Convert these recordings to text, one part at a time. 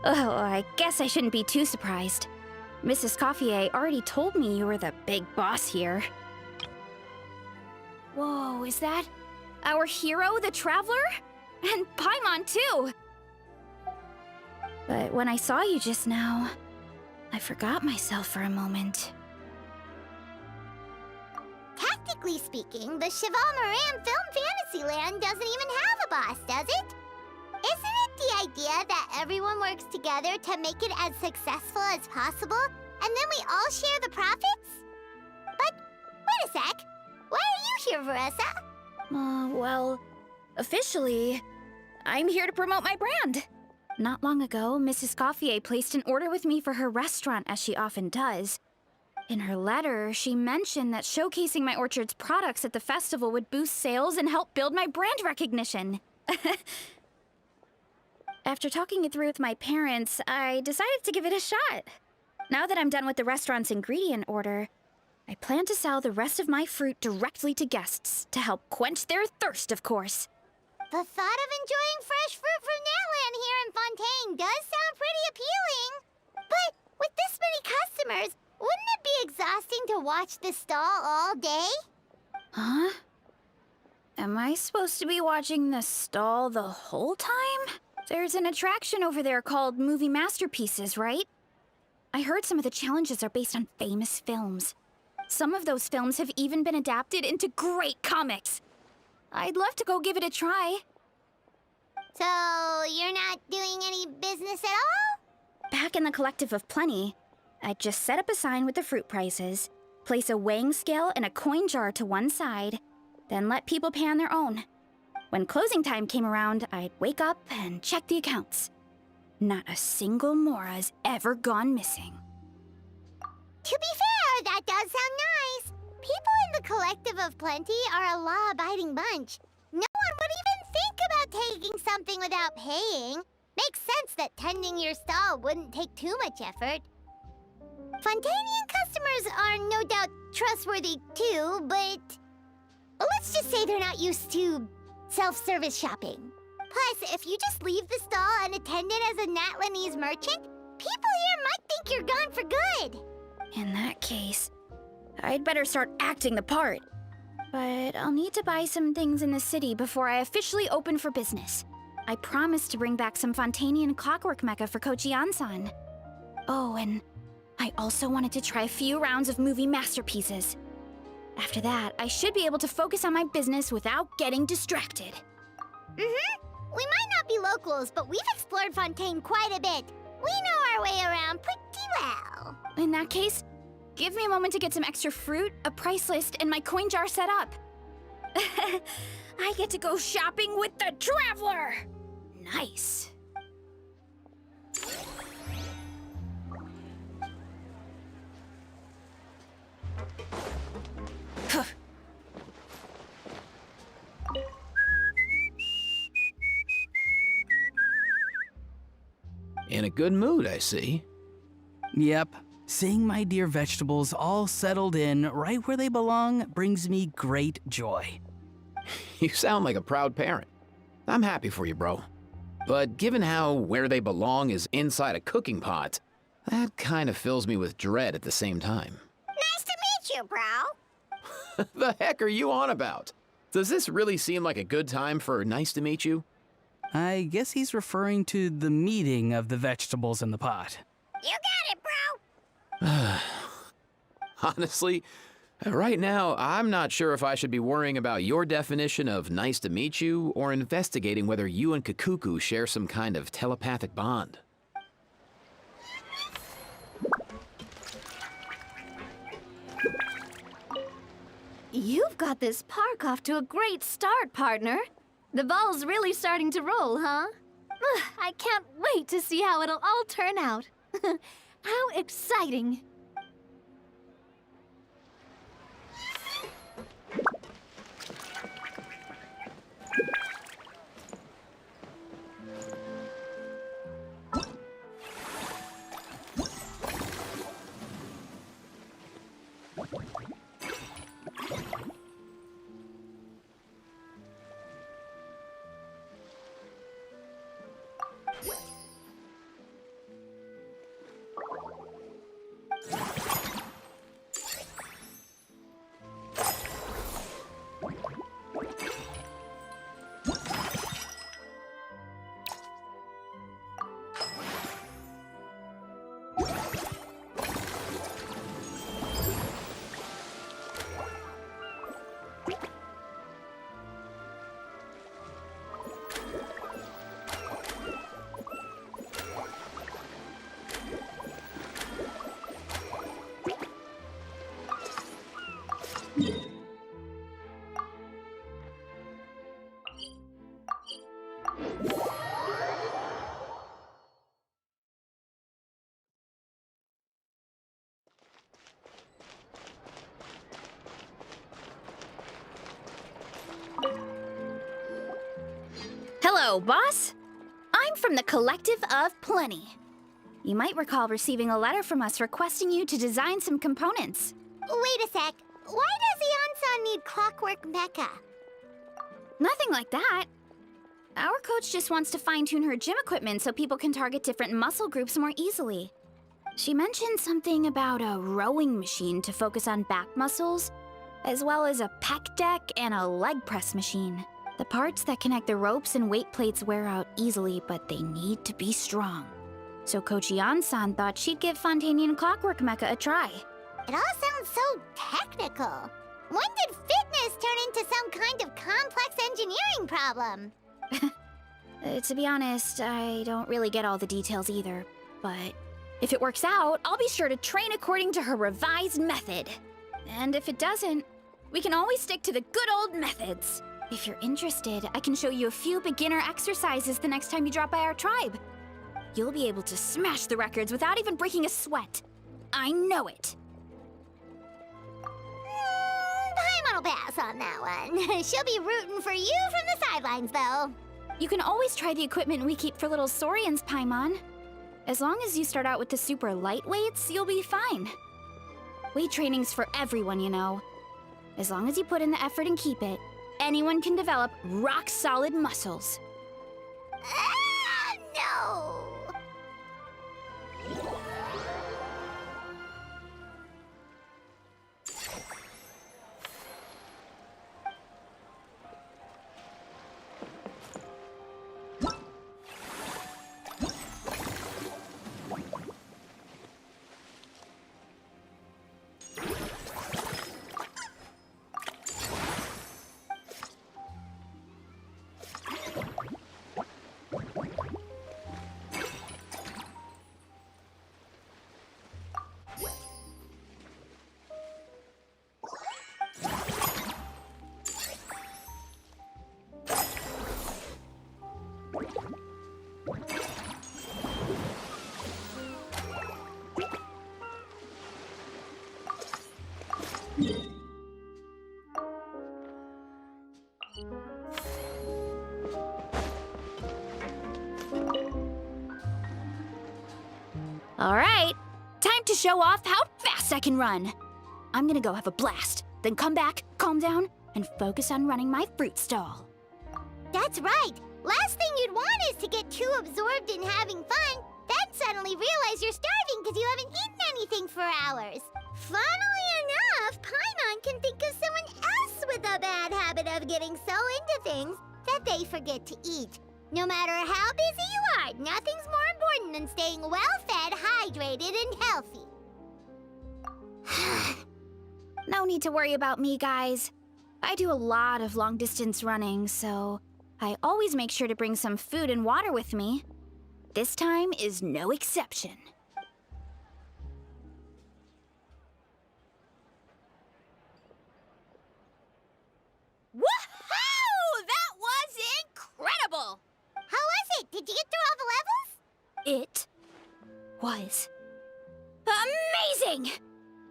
Oh, I guess I shouldn't be too surprised. Mrs. Coiffier already told me you were the big boss here. Whoa, is that our hero, the Traveler? And Paimon, too! But when I saw you just now, I forgot myself for a moment. Technically speaking, the Chevalmarin Film Fantasyland doesn't even have a boss, does it? Isn't it the idea that everyone works together to make it as successful as possible, and then we all share the profits? But, wait a sec. Why are you here, Varesa? Well, officially, I'm here to promote my brand. Not long ago, Mrs. Coiffier placed an order with me for her restaurant, as she often does. In her letter, she mentioned that showcasing my orchard's products at the festival would boost sales and help build my brand recognition. After talking it through with my parents, I decided to give it a shot. Now that I'm done with the restaurant's ingredient order, I plan to sell the rest of my fruit directly to guests to help quench their thirst, of course. The thought of enjoying fresh fruit from Natland here in Fontaine does sound pretty appealing. But with this many customers, wouldn't it be exhausting to watch the stall all day? Huh? Am I supposed to be watching the stall the whole time? There's an attraction over there called Movie Masterpieces, right? I heard some of the challenges are based on famous films. Some of those films have even been adapted into great comics. I'd love to go give it a try. So, you're not doing any business at all? Back in the Collective of Plenty, I'd just set up a sign with the fruit prices, place a weighing scale and a coin jar to one side, then let people pay on their own. When closing time came around, I'd wake up and check the accounts. Not a single Mora's ever gone missing. To be fair, that does sound nice. People in the Collective of Plenty are a law-abiding bunch. No one would even think about taking something without paying. Makes sense that tending your stall wouldn't take too much effort. Fontainian customers are no doubt trustworthy too, but let's just say they're not used to self-service shopping. Plus, if you just leave the stall unattended as a Natlanese merchant, people here might think you're gone for good. In that case, I'd better start acting the part. But I'll need to buy some things in the city before I officially open for business. I promised to bring back some Fontainian clockwork mecha for Kochi-san. Oh, and I also wanted to try a few rounds of movie masterpieces. After that, I should be able to focus on my business without getting distracted. We might not be locals, but we've explored Fontaine quite a bit. We know our way around pretty well. In that case, give me a moment to get some extra fruit, a price list, and my coin jar set up. I get to go shopping with the Traveler! Nice. In a good mood, I see. Yep. Seeing my dear vegetables all settled in right where they belong brings me great joy. You sound like a proud parent. I'm happy for you, bro. But given how where they belong is inside a cooking pot, that kind of fills me with dread at the same time. Nice to meet you, bro. The heck are you on about? Does this really seem like a good time for nice to meet you? I guess he's referring to the meeting of the vegetables in the pot. You got it, bro. Honestly, right now, I'm not sure if I should be worrying about your definition of nice to meet you or investigating whether you and Kikuku share some kind of telepathic bond. You've got this park off to a great start, partner. The ball's really starting to roll, huh? Ugh, I can't wait to see how it'll all turn out. How exciting! Hello, boss. I'm from the Collective of Plenty. You might recall receiving a letter from us requesting you to design some components. Wait a sec. Why does Ion-san need clockwork mecha? Nothing like that. Our coach just wants to fine-tune her gym equipment so people can target different muscle groups more easily. She mentioned something about a rowing machine to focus on back muscles, as well as a pec deck and a leg press machine. The parts that connect the ropes and weight plates wear out easily, but they need to be strong. So Coach Ion-san thought she'd give Fontaine Clockwork Mecha a try. It all sounds so technical. When did fitness turn into some kind of complex engineering problem? To be honest, I don't really get all the details either, but if it works out, I'll be sure to train according to her revised method. And if it doesn't, we can always stick to the good old methods. If you're interested, I can show you a few beginner exercises the next time you drop by our tribe. You'll be able to smash the records without even breaking a sweat. I know it. Paimon will pass on that one. She'll be rooting for you from the sidelines, though. You can always try the equipment we keep for little Saurians, Paimon. As long as you start out with the super lightweights, you'll be fine. Weight training's for everyone, you know. As long as you put in the effort and keep it, anyone can develop rock-solid muscles. Ah, no! All right, time to show off how fast I can run. I'm gonna go have a blast, then come back, calm down, and focus on running my fruit stall. That's right. Last thing you'd want is to get too absorbed in having fun, then suddenly realize you're starving because you haven't eaten anything for hours. Funnily enough, Paimon can think of someone else with a bad habit of getting so into things that they forget to eat. No matter how busy you are, nothing's more important than staying well-fed, hydrated, and healthy. No need to worry about me, guys. I do a lot of long-distance running, so I always make sure to bring some food and water with me. This time is no exception. Woohoo! That was incredible! How was it? Did you get through all the levels? It was amazing!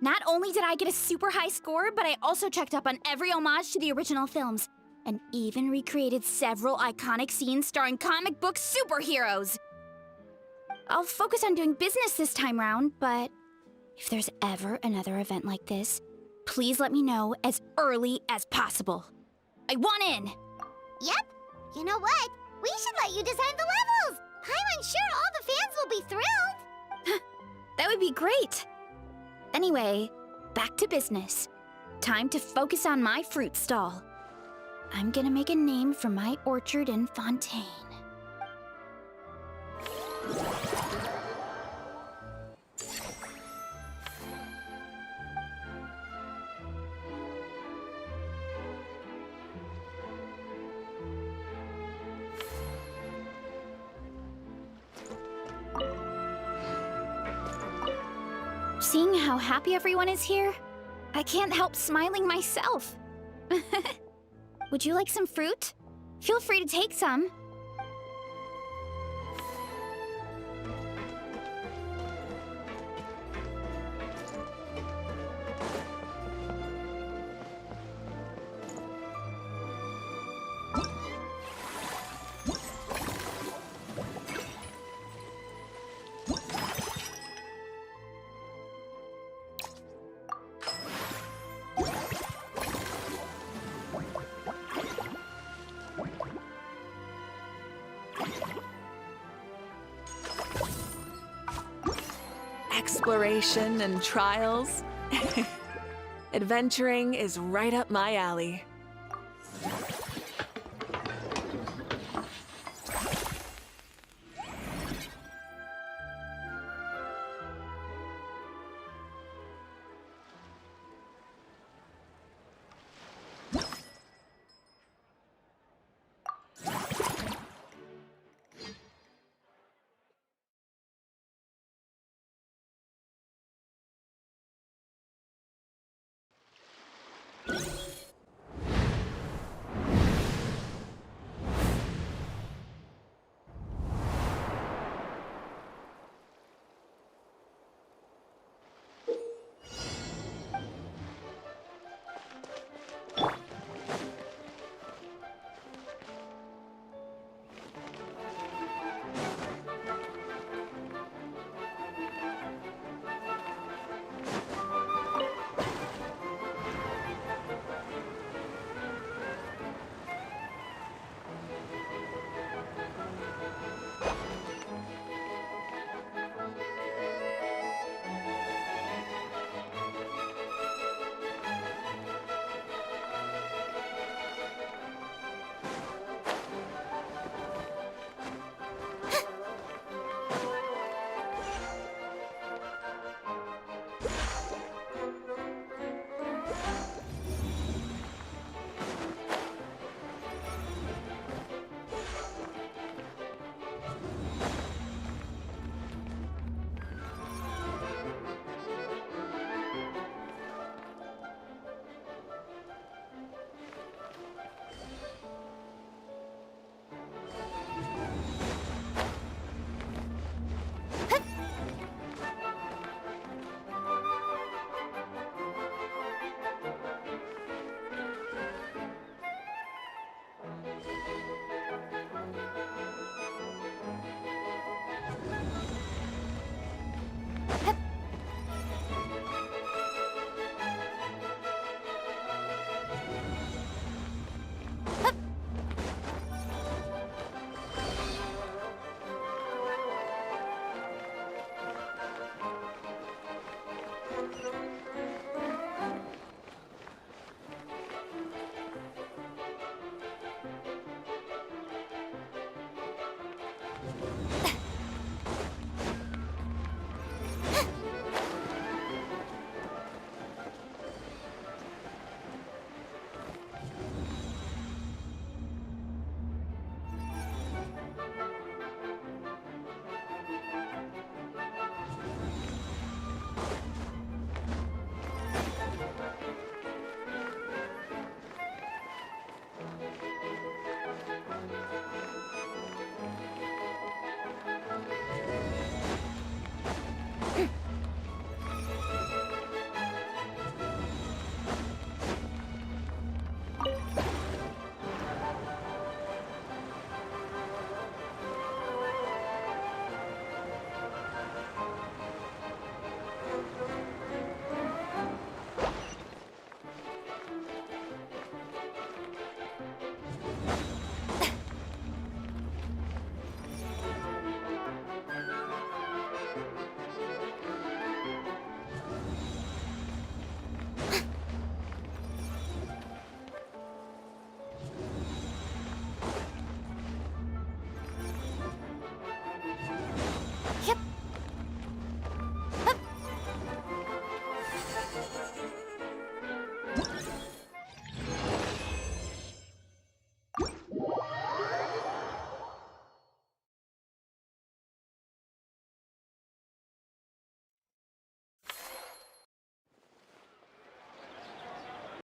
Not only did I get a super high score, but I also checked up on every homage to the original films, and even recreated several iconic scenes starring comic book superheroes. I'll focus on doing business this time round, but if there's ever another event like this, please let me know as early as possible. I want in! Yep. You know what? We should let you design the levels! I'm sure all the fans will be thrilled! That would be great! Anyway, back to business. Time to focus on my fruit stall. I'm gonna make a name for my orchard in Fontaine. Seeing how happy everyone is here, I can't help smiling myself. Would you like some fruit? Feel free to take some. exploration and trials. Adventuring is right up my alley.